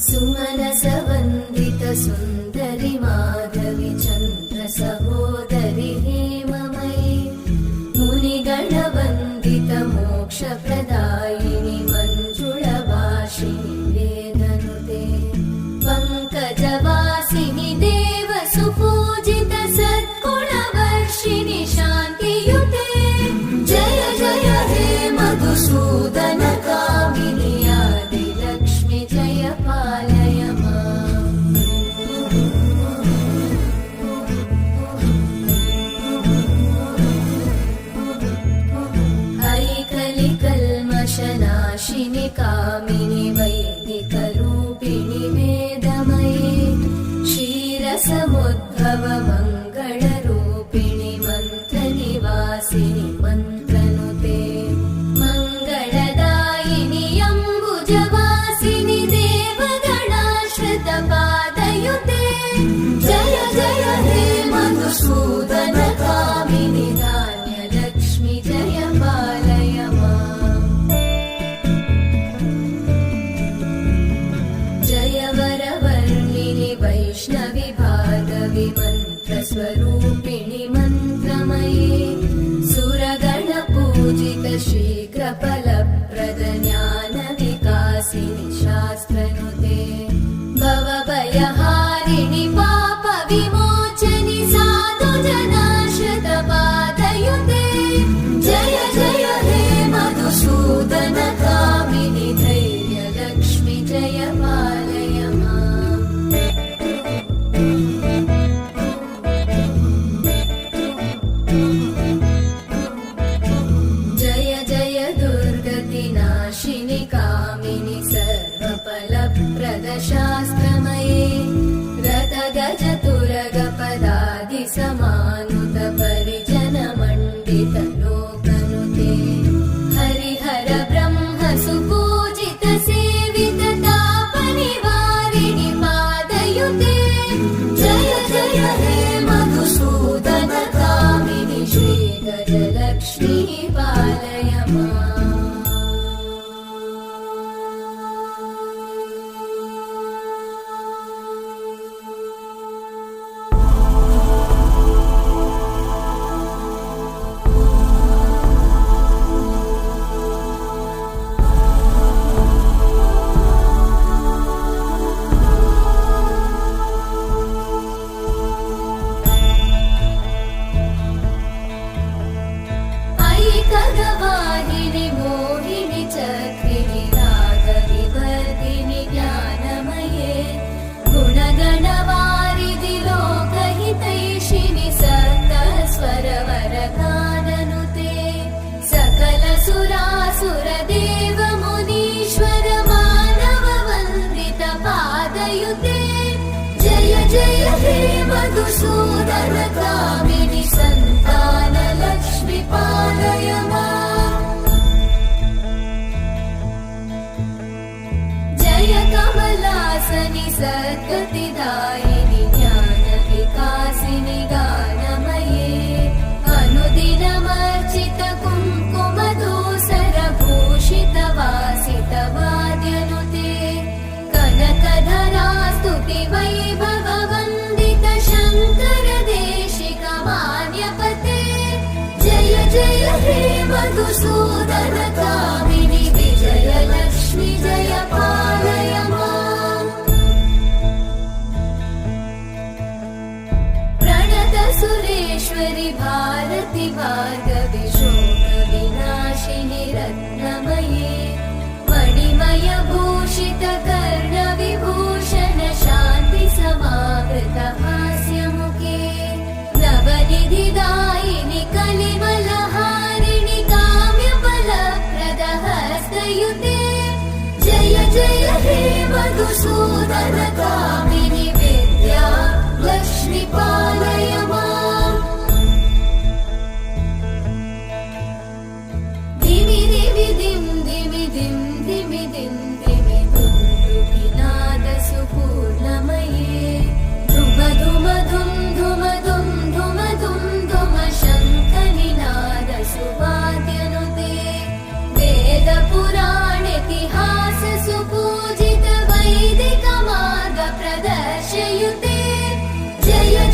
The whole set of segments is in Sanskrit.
सुमनसवन्दित सुन्दरि माधवि चन्द्र सहोदरि हेममयि मुनिगणवन्दित मोक्षप्रदायिनि मञ्जुळभाषिणि वेदनुते पङ्कजवासिनि देवसुपूजित सद्गुणवर्षिणि शान्तियुते जय जय हे मधुसूदन कामिनि आदिलक्ष्मि जय पालय माम् ऐकलिकल्मषनाशिनि कामिनि वैदिकरूपिणि वेदमयि क्षीरसमुद्भव मङ्गलरूपिणि मन्त्रनिवासिनि मन्त्रनुते मङ्गलदायिनि अम्बुजवासिनि देवगणाश्रितपादयुते जय जय हे मधुसूदन कामिनि धान्यलक्ष्मि जय पालय माम् जय वरवर्णिनि वैष्णवि भार्गवि मन्त्रस्वरूपिणि मन्त्रमयि सुरगणपूजित शीघ्रफलप्रद ज्ञानविकासिनि शास्त्रनुते भवभयहारिणि पापविमोचनि साधुजनाश्रितपादयुते जय जय हे मधुसूदन कामिनि धैर्यलक्ष्मि जय पालय माम् जय जय दुर्गतिनाशिनि कामिनि सर्वफलप्रद शास्त्रमये रथगजतुरगपदादिसमानुत परिजनमण्डित लोकनुते हरिहर ब्रह्म सुपूजित सेवित तापनिवारिणि पादयुते जय जय हे मधुसूदन कामिनि श्रीगजलक्ष्मी पालय माम् ऐकगवाहिनि मोहिनि चक्रिणि रागविवर्धिनि ज्ञानमये गुणगणवारिधि लोकहितैषिणि सप्तस्वरवरगाननुते सकलसुरासुरदेव मुनीश्वर मानववन्दित पादयुते जय जय हे मधुसूदन कामिनि सन्तानलक्ष्मि पालय माम् जय कमलासनि सद्गतिदायिनि ज्ञानविकासिनि गानमये अनुदिनमर्चित कुङ्कुमधूसरभूषित वासित वाद्यनुते कनकधरा स्तुति वैभववन्दित शङ्कर देशिक मान्यपते जय जय हे मधुसूदन कामिनि विजयलक्ष्मि जय पालय माम् प्रणत सुरेश्वरि भारति भार्गवि शोकविनाशिनि रत्नमये मणिमय भूषित कर्णविभूषण शान्ति समावृत हास्यमुखे नवनिधिदायिनि कलिमलहारिणि काम्यफलप्रद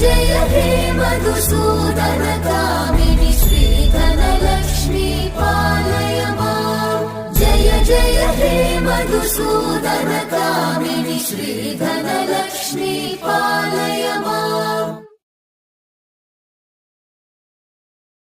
जय हे मधुसूदन कामिनि श्रीधनलक्ष्मी पालय माम् जय जय हे मधुसूदन कामिनि श्रीधनलक्ष्मी पालय